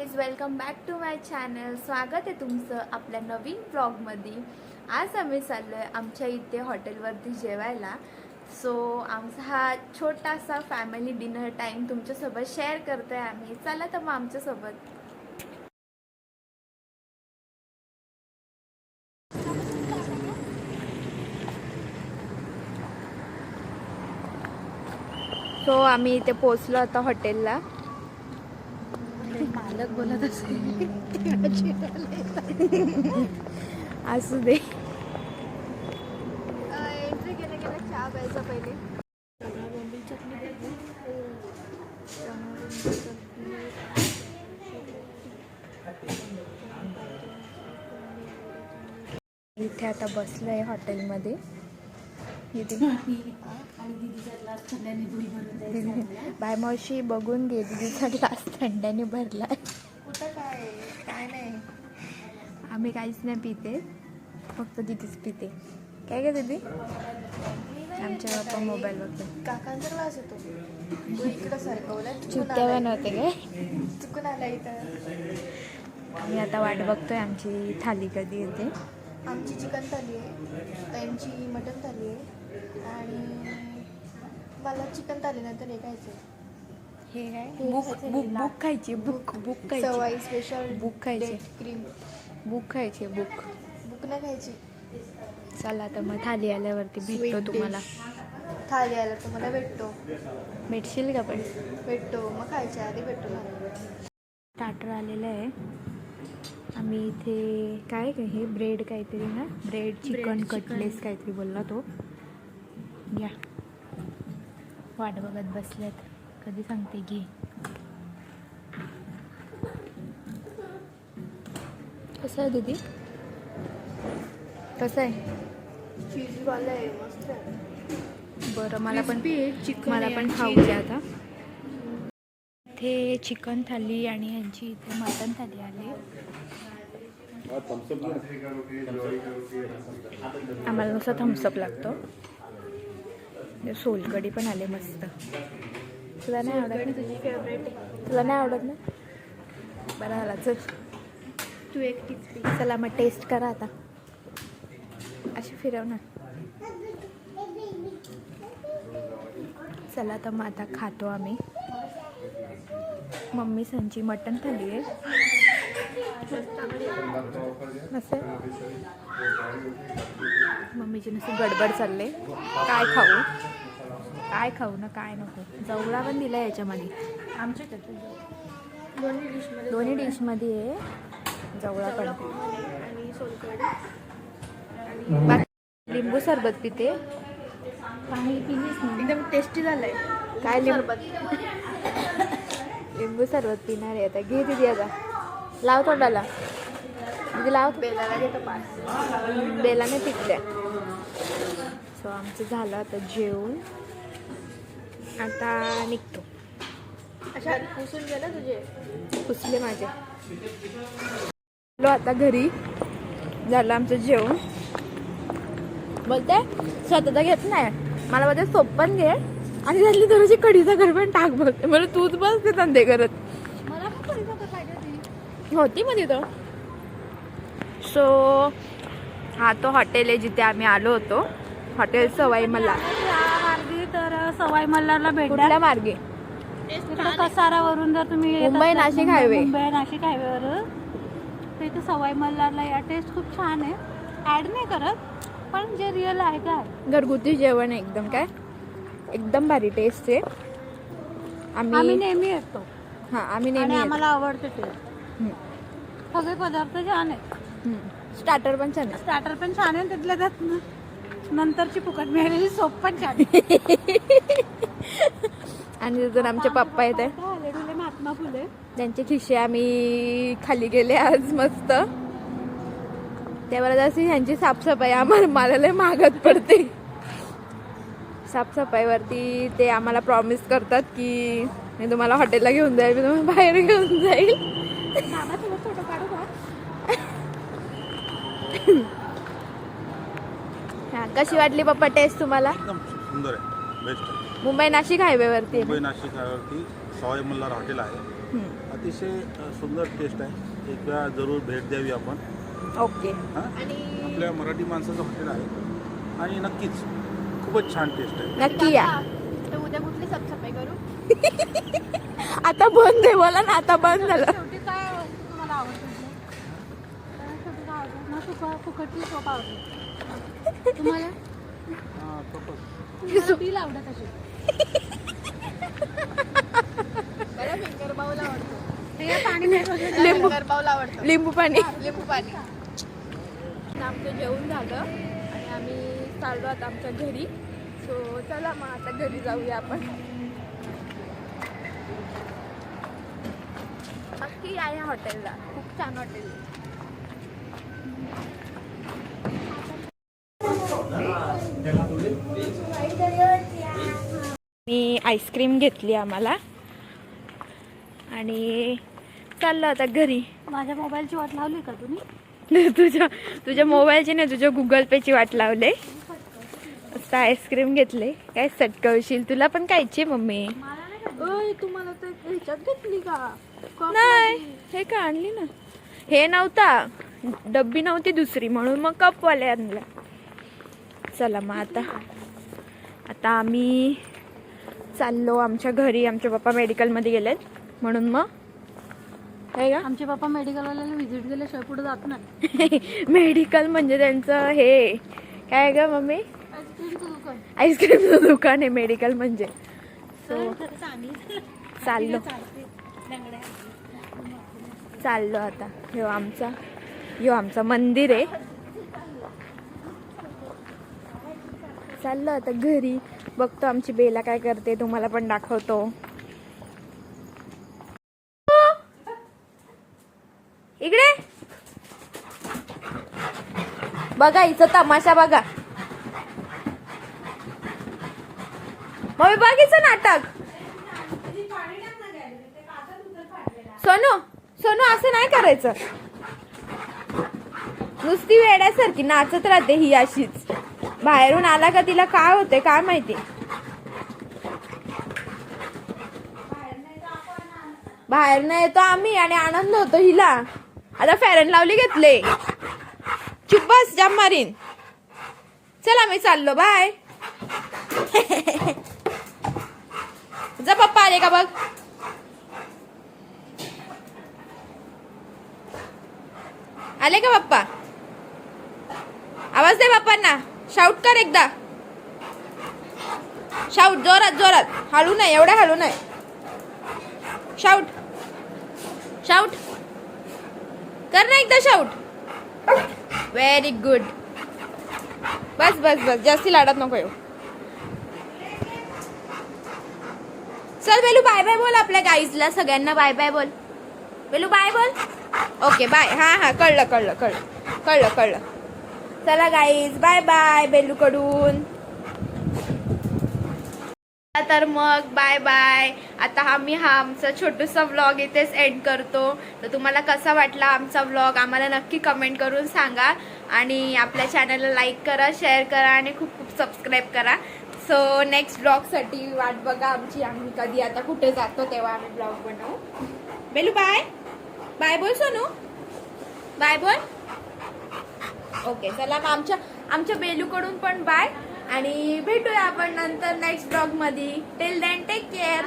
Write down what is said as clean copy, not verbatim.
Is welcome back to my channel. स्वागत आहे तुमचं आपल्या नवीन व्लॉगमध्ये. आज आम्ही चाललो आहे आमच्या इथे हॉटेलवरती जेवायला. सो आमचा हा छोटासा फॅमिली डिनर टाईम तुमच्यासोबत शेअर करतो आहे आम्ही. चला तर मग आमच्यासोबत. सो आम्ही इथे पोचलो आता हॉटेलला. मालक बोलत असेल असू दे. एंट्री केल्या गेल्या चहा प्यायचा पहिले. इथे आता बसलोय हॉटेलमध्ये. बाय मावशी बघून घे, दीदीचा ग्लास थंड्याने भरलाय. कुठं काय नाही, आम्ही काहीच नाही पिते, फक्त दीदीच पिते. काय का दीदी? आमच्या बाप्पा मोबाईल बघतो. काकांचा क्लास येतो इकडं सारखं चुट्ट्या बनवते काय? चुकून आला इथं. आम्ही आता वाट बघतोय आमची थाली कधी येते. आमची चिकन थाली आहे, त्यांची मटन थाली आहे आणि मला चिकन थाली नंतर हे खायचं. हे काय? बुक खायची. बुक खायची. सवाई स्पेशल बुक खायची. क्रीम बुक खायची. बुक नाही खायची. चला तर मग थाली आल्यावरती भेटतो तुम्हाला. थाली आला तुम्हाला भेटशील का? पण भेटतो मग खायच्या आधी भेटतो ना. स्टार्टर आलेलं आहे. आम्ही इथे काय हे ब्रेड काहीतरी ना, ब्रेड चिकन कटलेस काहीतरी बोलला तो. या वाट बघत बसल्यात, कधी सांगते घे. कसं आहे दीदी? कसं आहे? चीजवाला आहे, मस्त आहे. बरं, मला पण खाऊ द्या आता. इथे चिकन थाली आणि यांची इथे मटन थाली आली. आम्हाला नुसतं थम्सअप लागतो. सोलकढी पण आले मस्त. तुला नाही आवडत? तुझी फेवरेट आहे. तुला नाही आवडत ना? बरं झाला, चल तू एकटीच. चला मग टेस्ट करा आता. अशी फिरव ना. चला तर मग आता खातो आम्ही. मम्मी सांची मटण थाली आहे. मस्त. मम्मीची नुसती गडबड चालले, काय खाऊ ना काय नको. जवळा पण दिला याच्यामध्ये. आमच्या दोन्ही डिशमध्ये आहे जवळा पण. आणि सोलकढी. लिंबू सरबत पिते. पाणी पिलीच नाही, एकदम टेस्टी झालंय. काय लिंबू सरबत पिणार आहे आता. घे दीदी, आता लाव तोंडाला. दीदी लाव. बेलाला घेतो पास. बेलाने पिकल्या. सो आमचं झालं आता जेवण. आता निघतो. अशा पुसून गेलं तुझे. पुसले माझे. आता घरी झालं आमचं जेवण. बोलते स्वतःचा घेत नाही, मला बोलते सोप पण घे आणि त्यातली थोडीशी कढीचा घर पण टाक. बोलते मला तूच बस ते धंदे करत. मला पण कढीचा घर पाहिजे होती मग तिथं. सो हा तो हॉटेल आहे जिथे आम्ही आलो होतो. हॉटेल सवाई मल्हार. मार्गी तर सवाई मल्हारला भेटणार. कुठल्या मार्गे? इकडे कसारावरून जर तुम्ही मुंबई नाशिक हायवे. मुंबई नाशिक हायवेवरून तर इथे सवाई मल्हारला या. टेस्ट खूप छान आहे. ॲड नाही करत, पण जे रिअल आहे ते आहे. घरगुती जेवण एकदम काय एकदम भारी टेस्ट आहे. आम्ही नेहमी येतो. आम्ही नेहमी आम्हाला आवडते ते. सगळे पदार्थ छान आहेत. स्टार्टर पण छान आहे. स्टार्टर पण छान आहे. तिथल्या त्यात नंतरची फुकट मिळालेली सोप पण छान आहे. आणि तिथून आमचे पप्पा येत आहे. महात्मा फुले त्यांचे खिशे आम्ही खाली गेले आज मस्त. त्यावेळेला जशी ह्यांची साफसफाई मला लय महागात पडते. साफसफाईवरती ते आम्हाला प्रॉमिस करतात की मी तुम्हाला हॉटेलला घेऊन जाईल, मी तुम्हाला बाहेर घेऊन जाईल. फोटो काढू का? हा, कशी वाटली पप्पा टेस्ट तुम्हाला? सुंदर आहे, बेस्ट आहे. मुंबई नाशिक हायवेवरती. मुंबई नाशिक हायवेवरती सवाई मल्हार हॉटेल आहे. अतिशय सुंदर टेस्ट आहे. एक वेळा जरूर भेट द्यावी आपण. ओके. हां, आपल्या मराठी माणसाचं हॉटेल आहे आणि नक्कीच खूपच छान टेस्ट आहे. नक्की या. तर उद्या कुठली साफसफाई करू? आता बंद आहे, बोला ना, आता बंद झालं. शेवटी काय तुम्हाला आवडतं? शेवटी काय आवडतं? मला सुका फुकटची सोप आवडते. तुम्हाला? हां, तसंच. तुम्हाला बिल आवडत असेल. मला फिंगर बाउल आवडतो. हे पाणी लिंबू बाउल आवडतो. लिंबू पाणी. लिंबू पाणी. आमचं जेवण झालं आणि आम्ही चाललो आता आमच्या घरी. सो चला मग आता घरी जाऊया आपण. नक्की या या हॉटेलला, खूप छान हॉटेल आहे. मी आईस्क्रीम घेतली आम्हाला आणि चाललो आता घरी. माझ्या मोबाईलची वाट लावली का तुम्ही? तुझ्या मोबाईलची नाही, तुझ्या गुगल पेची वाट लावले. आता आईस्क्रीम घेतले. काय सटकवशील, तुला पण खायची मम्मी? तुम्हाला तर ह्याच्यात घेतली का? नाही, हे का आणली ना. हे नव्हता, डब्बी नव्हती दुसरी, म्हणून मग कपवाले आणला. चला मग आता आम्ही चाललो आमच्या घरी. आमचे पप्पा मेडिकलमध्ये गेलेत म्हणून मग काय का आमचे पप्पा मेडिकलवाल्याला व्हिजिट दिल्याशिवाय पुढे जात नाही. मेडिकल म्हणजे त्यांचं हे काय ग मम्मी? आईस्क्रीमचं दुकान. आईस्क्रीमचं दुकान आहे मेडिकल म्हणजे. सो चाललो आता. ह्यो आमचा मंदिर आहे. चाललो आता घरी. बघतो आमची बेला काय करते, तुम्हाला पण दाखवतो. इकडे बघा, इथं तमाशा बघा. मग बघितलं नाटक. सोनू असं नाही करायचं. नुसती वेड्यासारखी नाचत राहते ही अशीच. बाहेरून आला का तिला काय होते काय माहिती. बाहेर नाही येतो आम्ही आणि आनंद होतो हिला. आता फेअर लावली घेतले. चुप बस, जाम मारीन. चला मी चाललो, बाय. जा पप्पा आले का बघ. आले का पप्पा? आवाज दे पप्पांना. शाउट कर एकदा. शाउट जोरात जोरात. हळू नाही, एवढ्या हळू नाही. शाउट शाउट कर ना एकदा शाउट. Very good. बस बस बस, जास्ती लाडत नको येऊ. चल बेलू, बाय बाय बोल आपल्या गाईजला सगळ्यांना. बाय बाय बोल बेलू, बाय बोल. Okay bye. हा कळलं. चला गाईज, बाय बाय बेलू कडून. तर मग बाय बाय. आता आम्ही आमचा छोटूसा व्लॉग इथेच एंड करतो. तर तुम्हाला कसा वाटला आमचा व्लॉग आम्हाला नक्की कमेंट करून सांगा. आणि आपल्या चॅनलला लाईक करा, शेअर करा आणि खूप खूप सबस्क्राईब करा. सो नेक्स्ट ब्लॉगसाठी वाट बघा आमची. आम्ही कधी आता कुठे जातो तेव्हा आम्ही ब्लॉग बनवू. बेलू बाय बाय बोल. सोनू बाय बोल. ओके चला मग आमच्या बेलूकडून पण बाय. आणि भेटूया आपण नंतर नेक्स्ट ब्लॉग मध्ये. Till then take care.